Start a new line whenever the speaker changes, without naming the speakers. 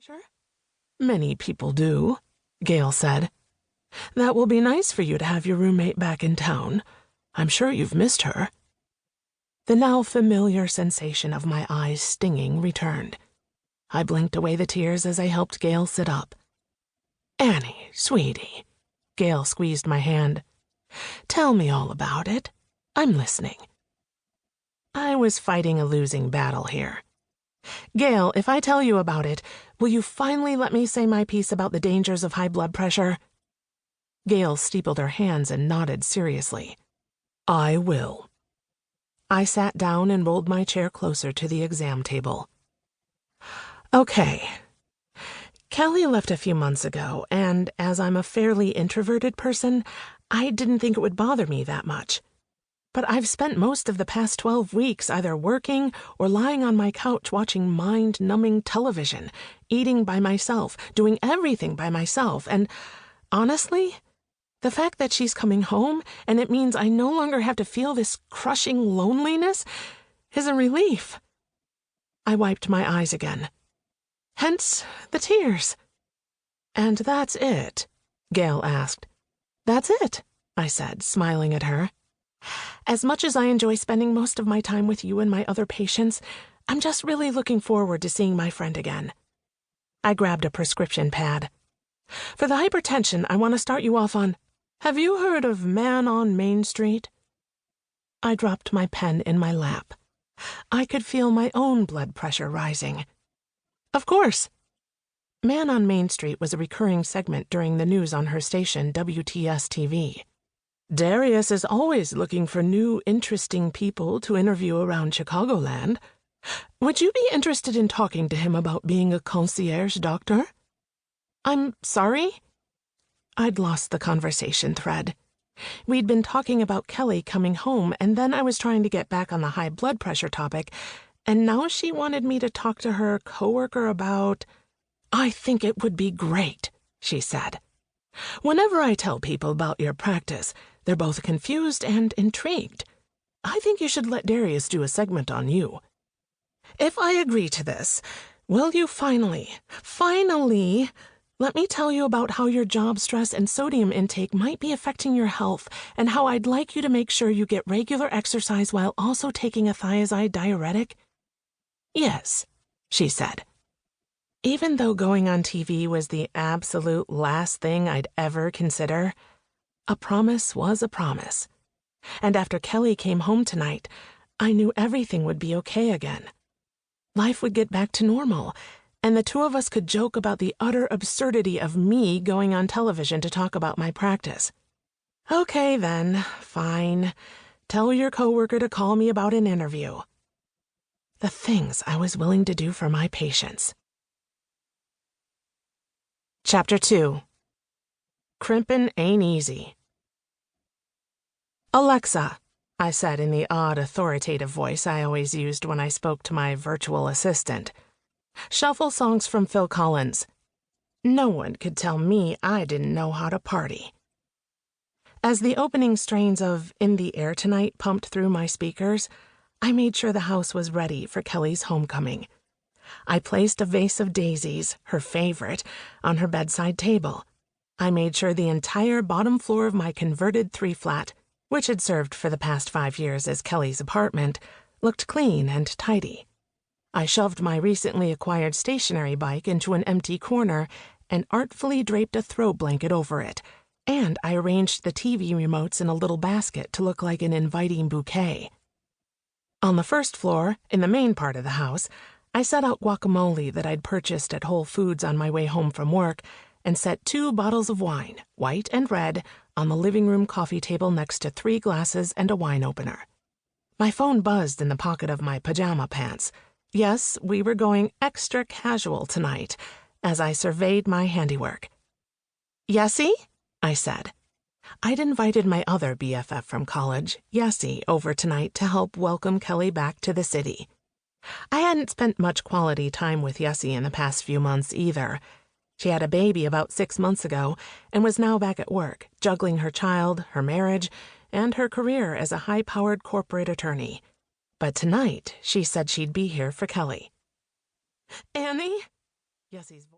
Sure. Many people do, Gail said. That will be nice for you to have your roommate back in town. I'm sure you've missed her. The now familiar sensation of my eyes stinging returned. I blinked away the tears as I helped Gail sit up. Annie, sweetie, Gail squeezed my hand. Tell me all about it. I'm listening. I was fighting a losing battle here. Gail, if I tell you about it, will you finally let me say my piece about the dangers of high blood pressure? Gail steepled her hands and nodded seriously. I will. I sat down and rolled my chair closer to the exam table. Okay. Kelly left a few months ago, and as I'm a fairly introverted person, I didn't think it would bother me that much. But I've spent most of the past 12 weeks either working or lying on my couch watching mind-numbing television, eating by myself, doing everything by myself, and honestly, the fact that she's coming home and it means I no longer have to feel this crushing loneliness is a relief. I wiped my eyes again. Hence the tears. And that's it? Gail asked. That's it, I said, smiling at her. As much as I enjoy spending most of my time with you and my other patients, I'm just really looking forward to seeing my friend again. I grabbed a prescription pad. For the hypertension, I want to start you off on, have you heard of Man on Main Street? I dropped my pen in my lap. I could feel my own blood pressure rising. Of course. Man on Main Street was a recurring segment during the news on her station, WTS-TV. Darius is always looking for new, interesting people to interview around Chicagoland. Would you be interested in talking to him about being a concierge doctor? I'm sorry? I'd lost the conversation thread. We'd been talking about Kelly coming home, and then I was trying to get back on the high blood pressure topic, and now she wanted me to talk to her coworker about... I think it would be great, she said. Whenever I tell people about your practice, they're both confused and intrigued. I think you should let Darius do a segment on you. If I agree to this, will you finally, let me tell you about how your job stress and sodium intake might be affecting your health and how I'd like you to make sure you get regular exercise while also taking a thiazide diuretic? Yes, she said. Even though going on TV was the absolute last thing I'd ever consider, a promise was a promise. And after Kelly came home tonight, I knew everything would be okay again. Life would get back to normal, and the two of us could joke about the utter absurdity of me going on television to talk about my practice. Okay then, fine. Tell your coworker to call me about an interview. The things I was willing to do for my patients. Chapter 2. Crimpin' ain't easy. Alexa, I said in the odd authoritative voice I always used when I spoke to my virtual assistant. Shuffle songs from Phil Collins. No one could tell me I didn't know how to party. As the opening strains of In the Air Tonight pumped through my speakers, I made sure the house was ready for Kelly's homecoming. I placed a vase of daisies, her favorite, on her bedside table. I made sure the entire bottom floor of my converted 3-flat, which had served for the past 5 years as Kelly's apartment, looked clean and tidy. I shoved my recently acquired stationary bike into an empty corner and artfully draped a throw blanket over it, and I arranged the TV remotes in a little basket to look like an inviting bouquet. On the first floor, in the main part of the house, I set out guacamole that I'd purchased at Whole Foods on my way home from work and set 2 bottles of wine, white and red, on the living room coffee table next to 3 glasses and a wine opener. My phone buzzed in the pocket of my pajama pants. Yes, we were going extra casual tonight, as I surveyed my handiwork. Yessie? I said. I'd invited my other BFF from college, Yessie, over tonight to help welcome Kelly back to the city. I hadn't spent much quality time with Yessie in the past few months either. She had a baby about 6 months ago and was now back at work, juggling her child, her marriage, and her career as a high-powered corporate attorney. But tonight, she said she'd be here for Kelly. Annie? Yessie's voice.